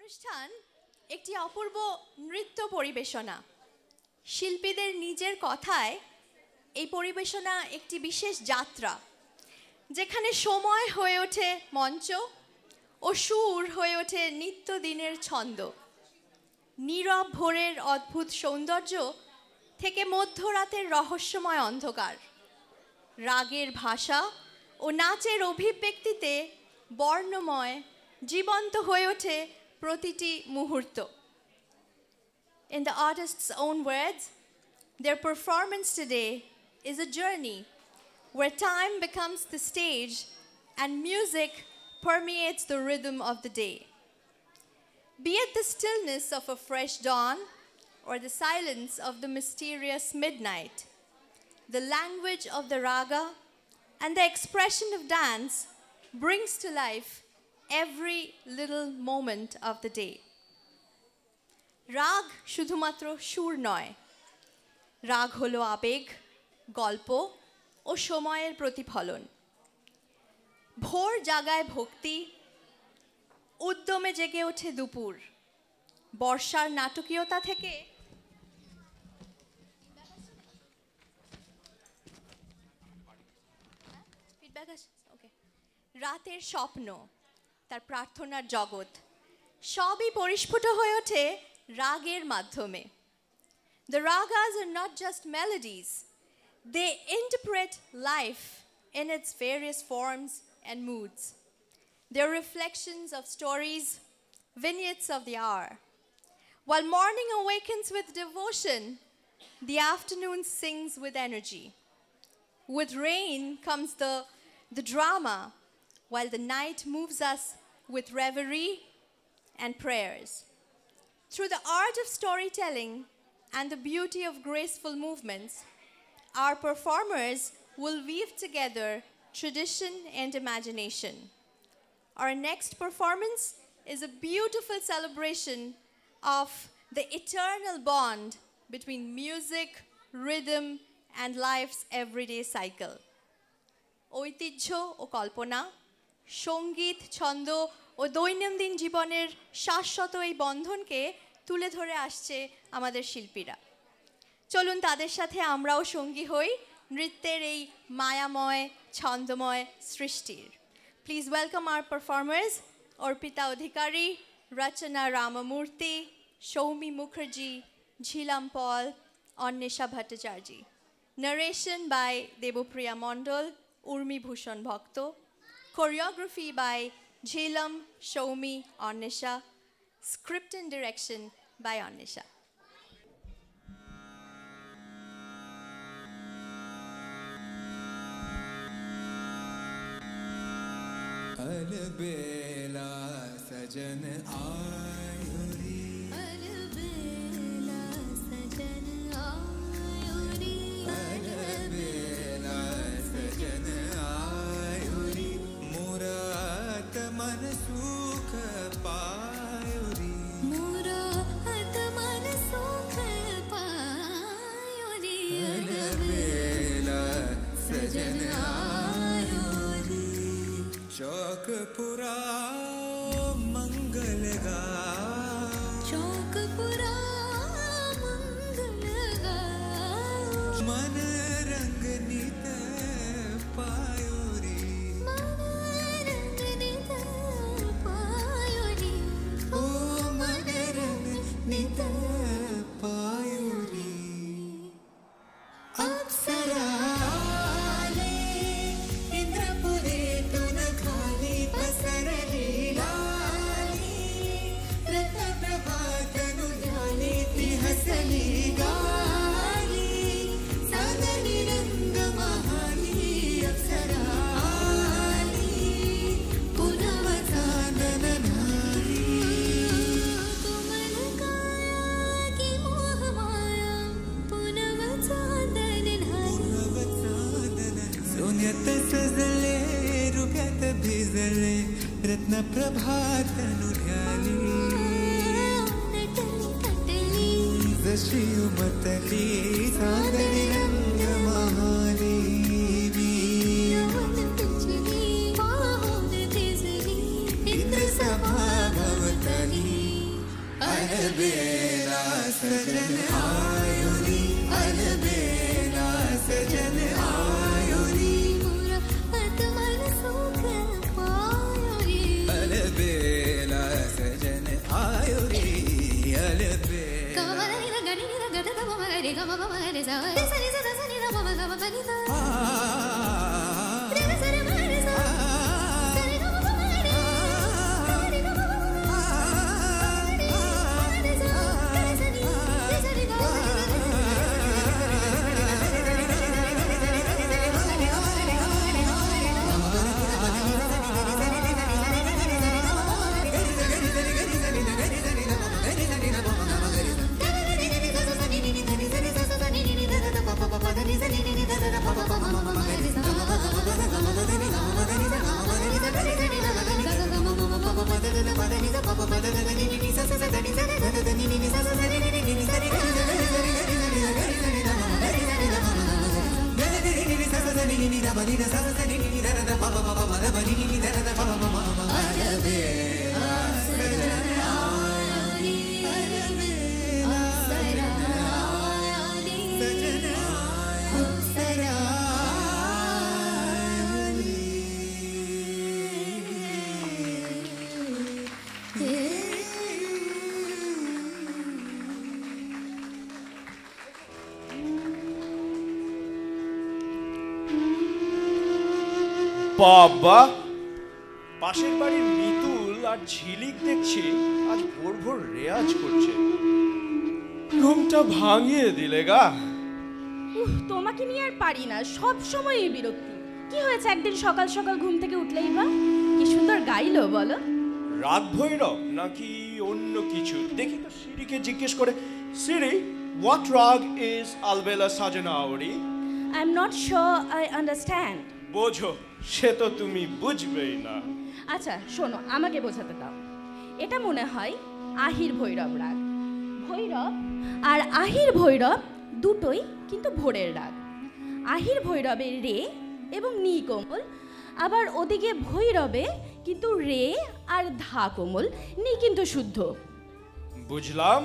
অনুষ্ঠান একটি অপূর্ব নৃত্য পরিবেশনা। শিল্পীদের নিজের কথায় এই পরিবেশনা একটি বিশেষ যাত্রা, যেখানে সময় হয়ে ওঠে মঞ্চ ও সুর হয়ে ওঠে নিত্যদিনের ছন্দ। নীরব ভোরের অদ্ভুত সৌন্দর্য থেকে মধ্যরাতের রহস্যময় অন্ধকার, রাগের ভাষা ও নাচের অভিব্যক্তিতে বর্ণময় জীবন্ত হয়ে ওঠে প্রতিটি মুহূর্ত। In the artist's own words, their performance today is a journey where time becomes the stage and music permeates the rhythm of the day. Be it the stillness of a fresh dawn or the silence of the mysterious midnight, the language of the raga and the expression of dance brings to life every little moment of the day. রাগ শুধুমাত্র সুর নয়, রাগ হলো আবেগ, গল্প ও সময়ের প্রতিফলন। ভোর জাগায় ভক্তি, উদ্যমে জেগে ওঠে দুপুর। বর্ষার নাটকীয়তা থেকে রাতের স্বপ্ন, তার প্রার্থনার জগৎ, সবই পরিস্ফুট হয়ে ওঠে রাগের মাধ্যমে। The ragas are not just melodies, they interpret life in its various forms and moods. They're reflections of stories, vignettes of the hour. While morning awakens with devotion, the afternoon sings with energy. With rain comes the drama, while the night moves us with reverie and prayers. Through the art of storytelling and the beauty of graceful movements, our performers will weave together tradition and imagination. Our next performance is a beautiful celebration of the eternal bond between music, rhythm, and life's everyday cycle. ঐতিহ্য ও কল্পনা, সঙ্গীত, ছন্দ ও দৈনন্দিন জীবনের শাশ্বত এই বন্ধনকে তুলে ধরে আসছে আমাদের শিল্পীরা। চলুন তাদের সাথে আমরাও সঙ্গী হই নৃত্যের এই মায়াময় ছন্দময় সৃষ্টির। Please welcome our performers Arpita Adhikari, Rachana Ramamurthy, Soumi Mukherjee, Jhilam Paul, Anwesha Bhattacharya. Narration by Debopriya Mondol, Urmi Bhushan Bhakto. Choreography by Jhilam, Shoumi, Annisha. Script and direction by Annisha. अलबेला सजन आयुरी, अलबेला सजन आयुरी, अलबेला सजन आयुरी, मुराद मन सुख पायुरी, मुराद मन सुख पायुरी, अलबेला सजन आयुरी, शौक पुरा मंगल गा, शौक पुरा मंगल गा, मन रंग नित पायुरी, मन रंग नित पायुरी, ओ मन रंग नित पायुरी, अप्सरा आले, इंद्रपुरे तुन खाली पसरली लाली, रत्न प्रभातनु ध्याली ती हसली गाली, सागरी रंग महाली अप्सरा आली, पुनव चांदन नारी, कोमल काया की मोह माया, पुनव चांदन नारी, सोन्यात सजले रुप्यात भिजले, रत्न प्रभातनु ध्याली, नटली कटली, जशी उमटली सागरी रंग महादेवी, यवन पिंजली, पाहुन तिजली, इंद्र सभा भवतली, अलबेला सजन आयो नी अलबेला सजन आयो नी पूरा आत्मन सुख पायो रे अलबेला सजन आयो रे अलबेला गमगनि रे गनि रे गद गमगरे गमगरे सा रे सा रे सा सा रे मा मा मा नि सा रे सा रे मा रे सा सा रे मा मा रे सा रे मा मा रे सा रे सा नि रे सा रे गा বাবা, পাশের বাড়ির মিতুল আর ঝিলিক দেখছি আজ ভোর ভোর রেয়াজ করছে। ঘুমটা ভাঙিয়ে দিলে গা। তোমাকে নিয়ে আর পারি না, সব সময় এই বিরক্তি। কি হয়েছে একদিন সকাল সকাল ঘুম থেকে উঠলেই বা? কি সুন্দর গাইলো বলো। রাগ ভৈরব নাকি অন্য কিছু? দেখি তো সিঁড়িকে জিজ্ঞেস করে, সিঁড়ি, what rag is Albela Sajanauri? I'm not sure I understand. বোঝো, সে তো তুমি বুঝবেই না। আচ্ছা শোনো, আমাকে বোঝাতে দাও। এটা মনে হয় আহির ভৈরব রাগ। ভৈরব আর আহির ভৈরব দুটোই কিন্তু ভোরের রাগ। আহির ভৈরবে রে এবং নি কোমল, আবার ওদিকে ভৈরবে কিন্তু রে আর ধা কোমল, নি কিন্তু শুদ্ধ। বুঝলাম।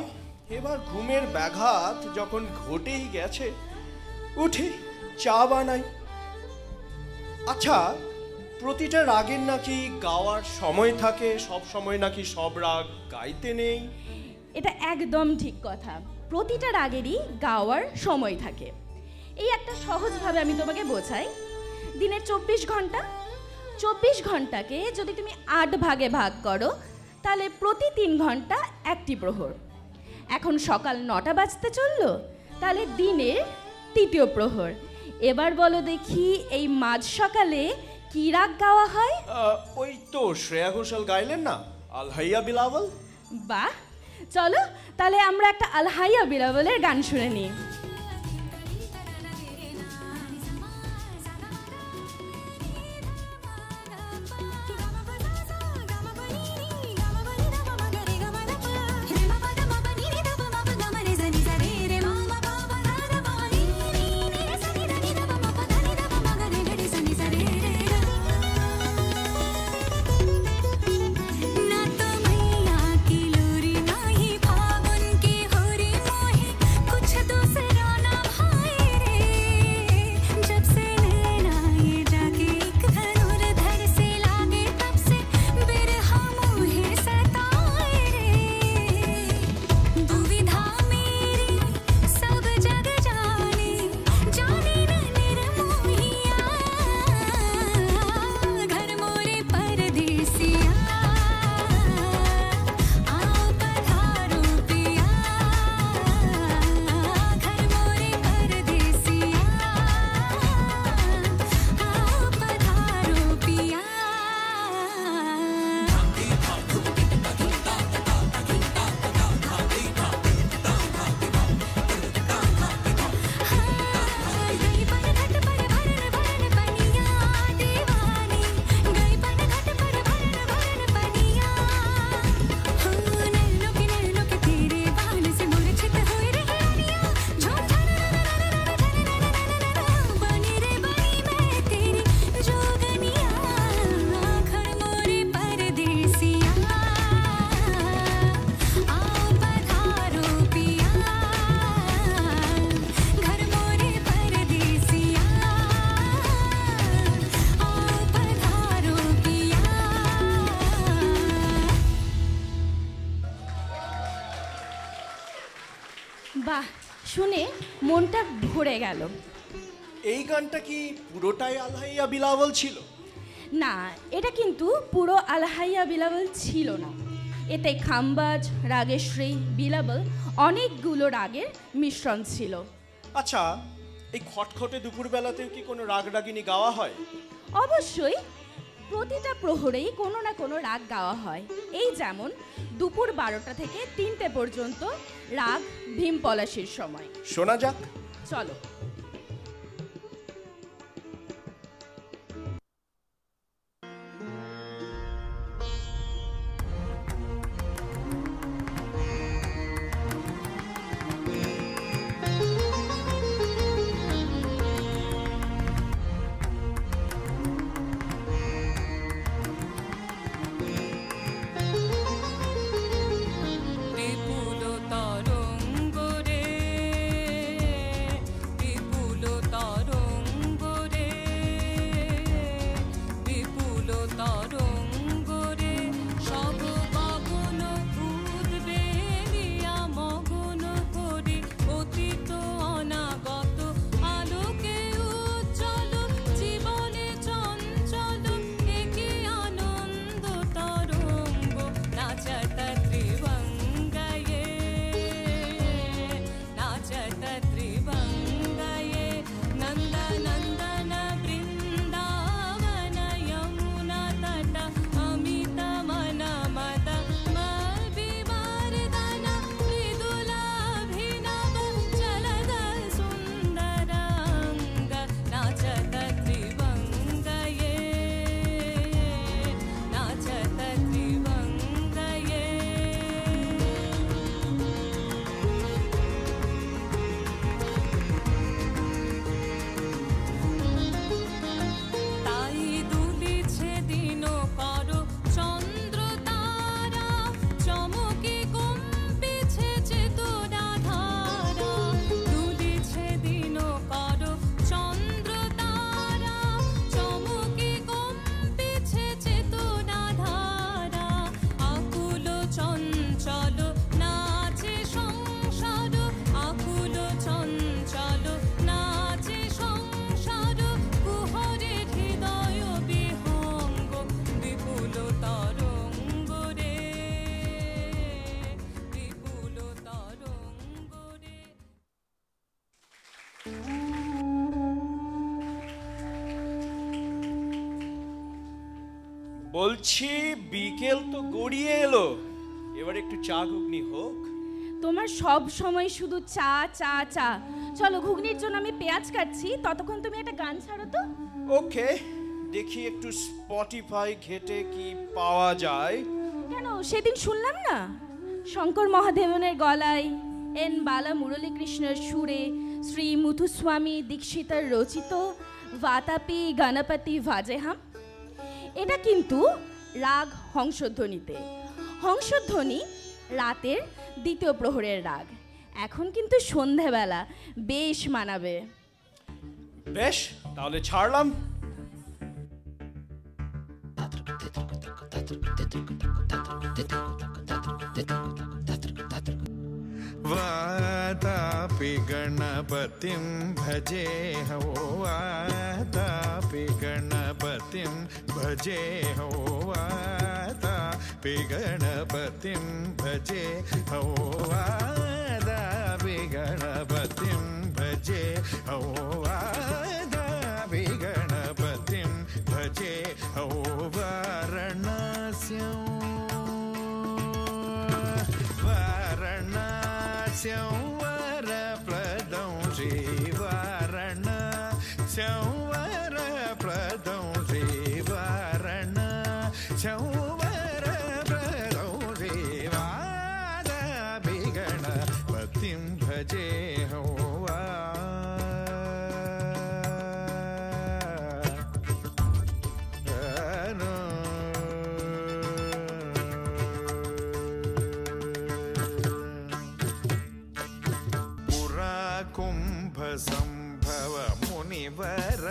এবার ঘুমের ব্যাঘাত যখন ঘটেই গেছে, উঠি চা বানাই। আচ্ছা, প্রতিটা রাগের নাকি গাওয়ার সময় থাকে, সব সময় নাকি সব রাগ গাইতে নেই? এটা একদম ঠিক কথা, প্রতিটা রাগেরই গাওয়ার সময় থাকে। এই একটা সহজভাবে আমি তোমাকে বোঝাই। দিনের 24 ঘন্টা, 24 ঘন্টাকে যদি তুমি 8 ভাগে ভাগ করো, তাহলে প্রতি 3 ঘন্টা একটি প্রহর। এখন সকাল 9টা বাজতে চললো, তাহলে দিনের 3য় প্রহর। এবার বলো দেখি, এই মাঝ সকালে কি রাগ গাওয়া হয়? ওই তো শ্রেয়া ঘোষাল গাইলেন না, আলহাইয়া বিলাবল। বাহ, চলো তাহলে আমরা একটা আলহাইয়া বিলাবলের গান শুনে নিই। ना तो मैया की लोरी, ना ही फागुन की होरी मोही, कुछ दूसरा বাহ, শুনে মনটা ভরে গেল। এই গানটা কি পুরোটাই আলহাইয়া বিলাবল ছিল? না, এটা কিন্তু পুরো আলহাইয়া বিলাবল ছিল না। এতে খাম্বাজ, রাগেশ্রী, বিলাবল অনেকগুলো রাগের মিশ্রণ ছিল। আচ্ছা, এই খটখটে দুপুরবেলাতেও কি কোনো রাগ রাগিনী গাওয়া হয়? অবশ্যই, প্রতিটা প্রহরেই কোনো না কোনো রাগ গাওয়া হয়। এই যেমন দুপুর 12টা থেকে 3টে পর্যন্ত রাগ ভীম পলাশির সময়। শোনা যাক। চলো। বলছি বিকেল তো গড়িয়ে এলো, এবার একটু চা ঘুগনি হোক। তোমার সব সময় শুধু চা চা চা। চলো, ঘুগনির জন্য আমি পেঁয়াজ কাটছি, ততক্ষণ তুমি একটা গান ছাড়ো তো। ওকে, দেখি একটু স্পটিফাই ঘেটে কি পাওয়া যায়। কেন, সেদিন শুনলাম না শঙ্কর মহাদেবনের গলায়, এন বালা মুরলী কৃষ্ণের সুরে, শ্রী মুথুস্বামী দীক্ষিতার রচিত ভাতাপি গণপতি ভাজেহাম। এটা কিন্তু রাগ হংসধ্বনিতে। হংসধ্বনি রাতের দ্বিতীয় প্রহরের রাগ। এখন কিন্তু সন্ধেবেলা বেশ মানাবে। বেশ, তাহলে ছাড়লাম। वातापि गणपतिं भजे हो, वातापि गणपतिं भजे हो, वातापि गणपतिं भजे हो, वातापि गणपतिं भजे हो, वातापि गणपतिं भजे हो। वाराणस्यां वरप्रदं श्री वाराणस्यां वरप्रदं श्री वाराणस्यां वरप्रदं श्री वातापि गणपतिं भजे हो। संभव मुनिवर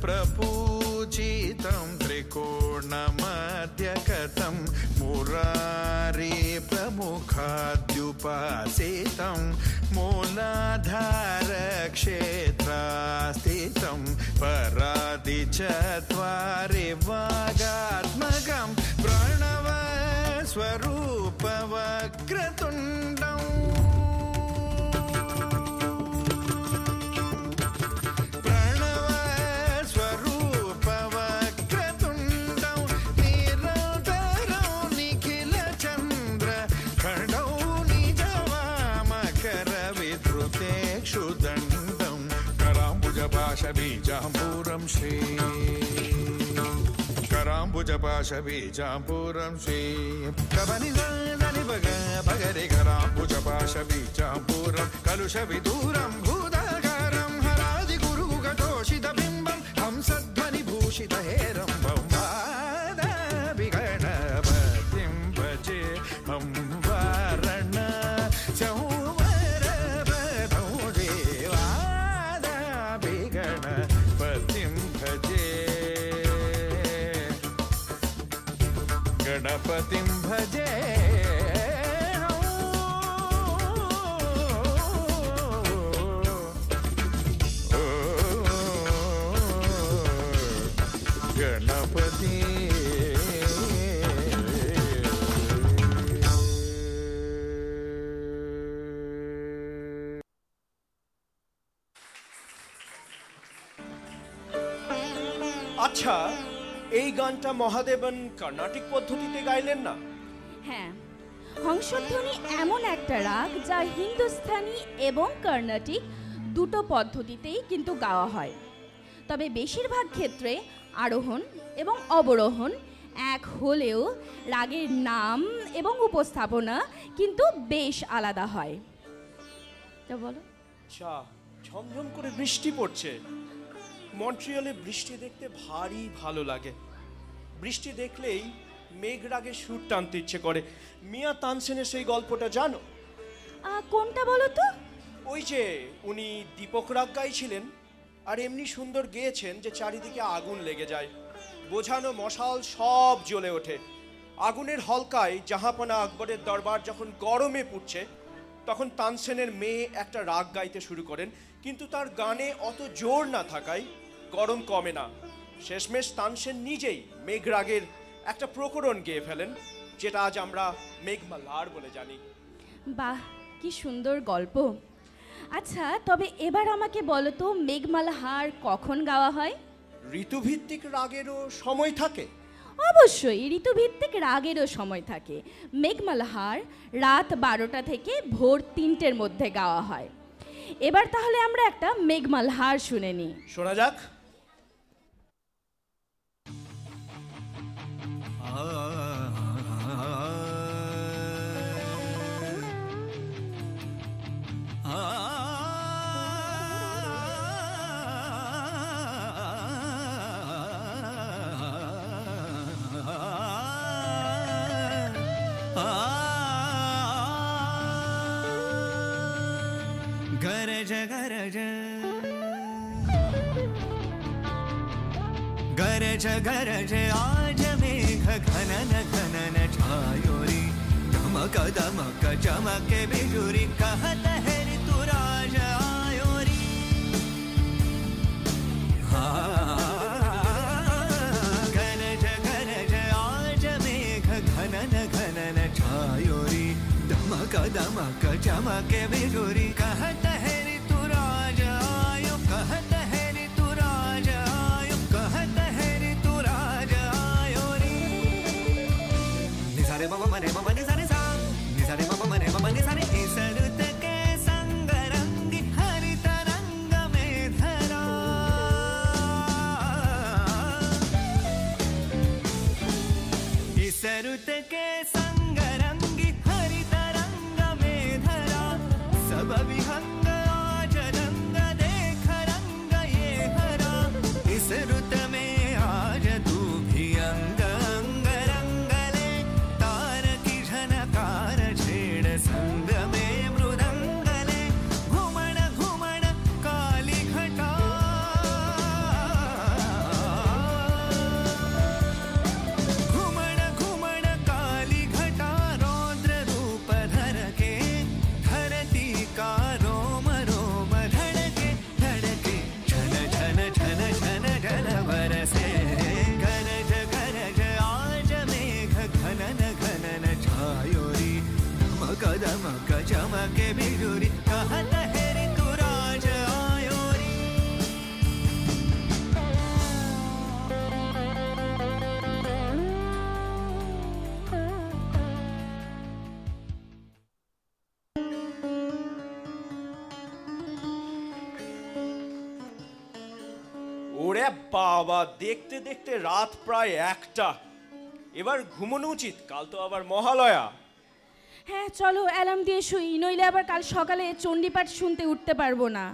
प्रपूजितं त्रिकोणमध्यगतं मुरारी प्रमुखाद्युपासितं मूलाधारक्षेत्रास्थितं परादिचत्वारि वागात्मकं प्रणवस्वरूपवक्रतुण्डम् कराम्बुजपाशबीजाम्बूरं श्री कराम्बुजपाशबीजाम्बूरं श्री कबनिदानि भगरे कराम्बुजपाशबीजाम्बूरं कलुषविदूरं भूताकारं हरादिगुरुगतोषितबिम्बं हंसध्वनिभूषितहेरं वादाभिगणपतिं भजे हं वारण गणपतिं भजे गणपति আচ্ছা, এই গানটা মহাদেবন কর্ণাটিক পদ্ধতিতে গাইলেন না? হ্যাঁ, হংসধ্বনি এমন একটা রাগ যা হিন্দুস্তানি এবং কর্ণাটিক দুটো পদ্ধতিতেই কিন্তু গাওয়া হয়। তবে বেশিরভাগ ক্ষেত্রে আরোহণ এবং অবরোহণ এক হলেও রাগের নাম এবং উপস্থাপনা কিন্তু বেশ আলাদা হয়। তা বলো। আচ্ছা, ঝমঝম করে বৃষ্টি পড়ছে। মন্ট্রিয়ালে বৃষ্টি দেখতে ভারী ভালো লাগে। বৃষ্টি দেখলেই মেঘরাগের সুর টানতে ইচ্ছে করে। মিয়া তানসেনের সেই গল্পটা জানো? কোনটা বলো তো? ওই যে উনি দীপক রাগ গাইছিলেন আর এমনি সুন্দর গেয়েছেন যে চারিদিকে আগুন লেগে যায়, বোঝানো মশাল সব জ্বলে ওঠে। আগুনের হলকায় জাহাপনা আকবরের দরবার যখন গরমে পুড়ছে তখন তানসেনের মেয়ে একটা রাগ গাইতে শুরু করেন, কিন্তু তার গানে অত জোর না থাকায় গরম কমে না। শেষমেশ তানসেন নিজেই মেঘরাগের একটা প্রকরণ গেয়ে ফেলেন, যেটা আজ আমরা মেঘমালার বলে জানি। বাহ, কি সুন্দর গল্প। আচ্ছা, তবে এবার আমাকে বলো তো, মেঘমালাহার কখন গাওয়া হয়? ঋতুভিত্তিক রাগেরও সময় থাকে? অবশ্যই, ঋতুভিত্তিক রাগেরও সময় থাকে। মেঘমালাহার রাত 12টা থেকে ভোর 3টের মধ্যে গাওয়া হয়। এবার তাহলে আমরা একটা মেঘমালাহার শুনে নিই। শোনা যাক। गरज गरज गरज गरज आज मेघ घनन घनन छायोरी धमक दमक चमके बिजुरी कहत है ऋतुराज आयोरी। गरज गरज आज मेघ घनन घनन छायोरी धमक दमक चमके बिजुरी कहत है ऋतुराज आयो, कहत है ऋतुराज आयो, कहत है ऋतुराज आयो रे। निसारे मम मने मम निसारे सा, निसारे मम मने मम निसारे इस रुत के संग रंगी हरित रंग में धरा। इस रुत के संग रंगी हरित रंग में धरा सब विहंग पदमक चमके बिजुरी कहत है ऋतुराज आयोरी ওরে বাবা, দেখতে দেখতে রাত প্রায় 1টা। এবার ঘুমানো উচিত, কাল তো আবার মহালয়া। হ্যাঁ চলো অ্যালার্ম দিয়ে শুই, নইলে আবার কাল সকালে চণ্ডীপাঠ শুনতে উঠতে পারবো না।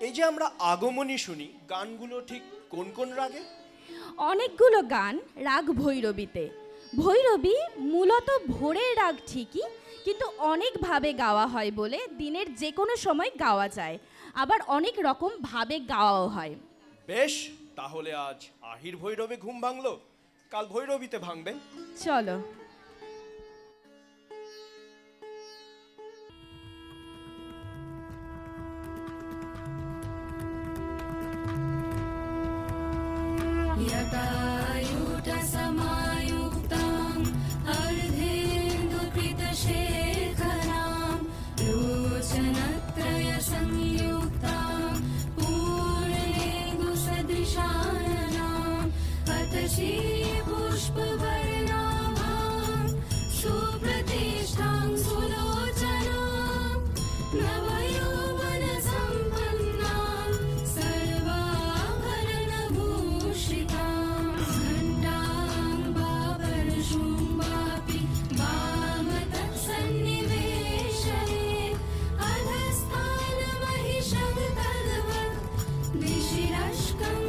এই যে আমরা আগমনী শুনি, গানগুলো ঠিক কোন কোন রাগে? অনেকগুলো গান রাগ ভৈরবীতে। ভৈরবী মূলত ভোরের রাগ ঠিকই, কিন্তু অনেকভাবে গাওয়া হয় বলে দিনের যে কোনো সময় গাওয়া যায়, আবার অনেক রকম ভাবে গাওয়াও হয়। বেশ, তাহলে আজ আহির ভৈরবে ঘুম ভাঙলো, কাল ভৈরবীতে ভাঙবে। চলো। यतायुटसमायुक्ताम् अर्धेन्दुकृतशेखराम् लोचनत्रयसंयुक्ताम् पूर्णेन्दुसदृशाननाम् अतशी पुष्पवर्णाभाम् सुप्रतिष्ठां सुलोचनाम् नवयौवनसम्पन्नां सर्वाभरणभूषितां घण्टां बाबरशुम्बापि वामतत्सन्निवेशने अधस्थानमहिषं तद्वत् दिशिरश्कं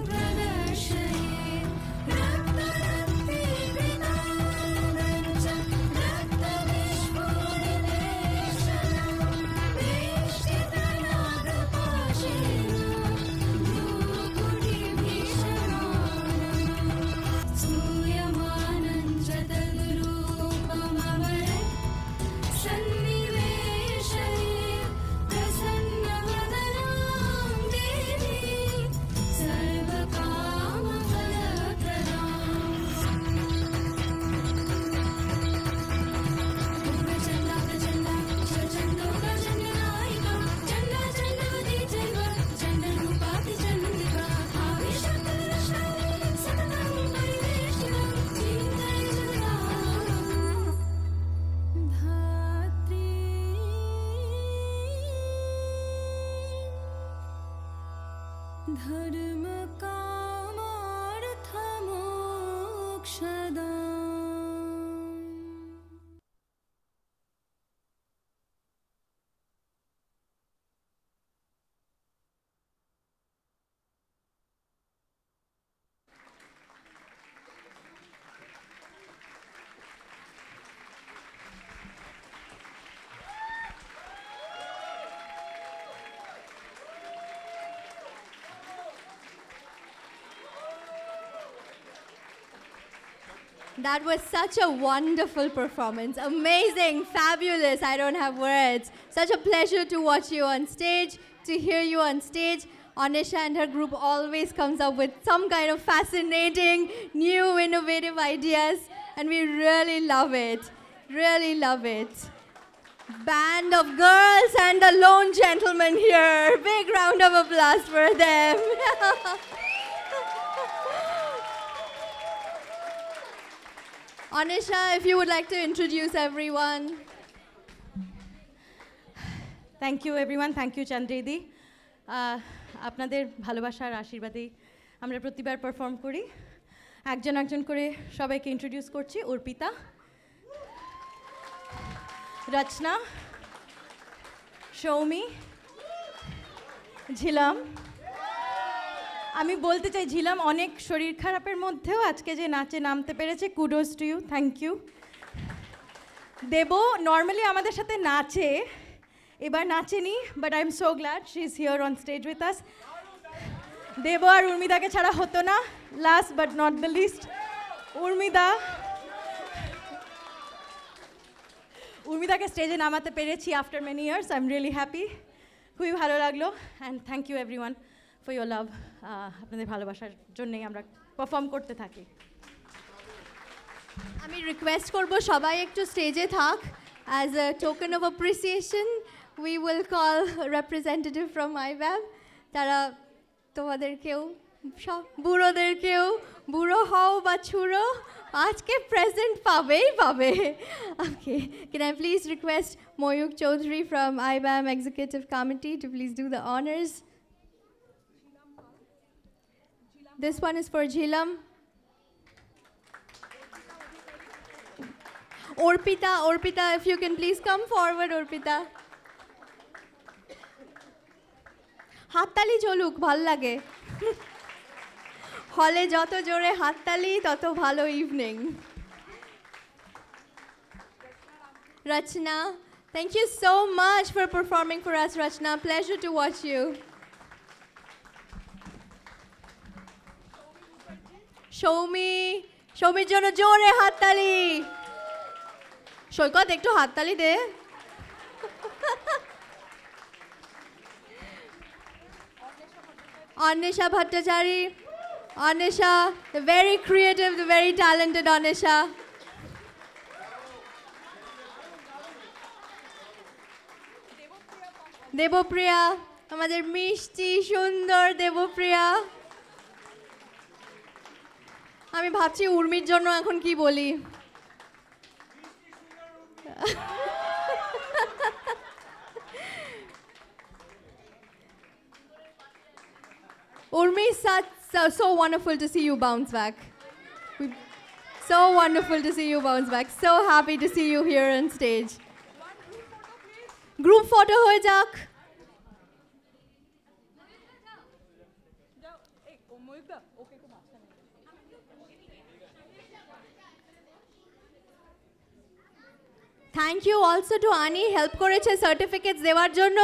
प्रदर्शये रक्तरक्तीकृताङ्गञ्च रक्तविस्फुरितेशनं वेष्टितनागपाशेन भ्रूकुटिभीषणाननं स्तूयमानं च तद्रूपमवरे सन्निवेशये प्रसन्नवदनां देवीं धर्मकामार्थमोक्षदाम्। That was such a wonderful performance. Amazing, fabulous. I don't have words. Such a pleasure to watch you on stage, to hear you on stage. Anisha and her group always comes up with some kind of fascinating, new, innovative ideas, and we really love it. Really love it. Band of girls and a lone gentleman here. Big round of applause for them. Anisha, if you would like to introduce everyone. Thank you everyone, thank you চন্দ্রিদি। আপনাদের ভালোবাসার আশীর্বাদেই আমরা প্রতিবার perform করি। একজন একজন করে সবাইকে ইন্ট্রোডিউস করছি। অর্পিতা, রচনা, সৌমি, ঝিলাম। আমি বলতে চাই ঝিলাম অনেক শরীর খারাপের মধ্যেও আজকে যে নাচে নামতে পেরেছে, kudos to you, thank you. Dev normally আমাদের সাথে নাচে, এবার নাচেনি, but I am so glad she is here on stage with us. Dev আর উর্মিদাকে ছাড়া হতো না। Last but not the least, উর্মিদাকে স্টেজে নামাতে পেরেছি after many years. I am really happy, খুবই ভালো লাগলো। And thank you everyone for your love. আপনাদের ভালোবাসার জন্যই আমরা পারফর্ম করতে থাকি। আমি রিকোয়েস্ট করব সবাই একটু স্টেজে থাক, As a token of appreciation, we will call a representative from IBAM. তারা তোমাদেরকেও সব বুড়োদেরকেও বুড়ো হও বা ছুড়ো আজকে প্রেজেন্ট পাবেই পাবে। Okay, can I please request Moyuk Chaudhary from IBAM Executive Committee to please do the honors? This one is for Jhilam. Orpita, if you can please come forward, Orpita. হাততালি চলুক, ভাল লাগে। হলে যত জোরে হাততালি তত ভালো evening. Rachna, thank you so much for performing for us, Rachna. Pleasure to watch you. Soumir জন্য জোরে হাততালি। সৈকত একটু হাততালি দে। Anisha Bhattacharya. Anisha, the very creative, the very talented Anisha. Debopriya, আমাদের মিষ্টি সুন্দর দেবপ্রিয়া। আমি ভাবছি উর্মির জন্য এখন কি বলি। Urmi, so wonderful to see you bounce back. So wonderful to see you bounce back. So happy to see you here on stage. Group photo hoye jak. Thank you also to Ani, help করেছে certificates দেওয়ার জন্য।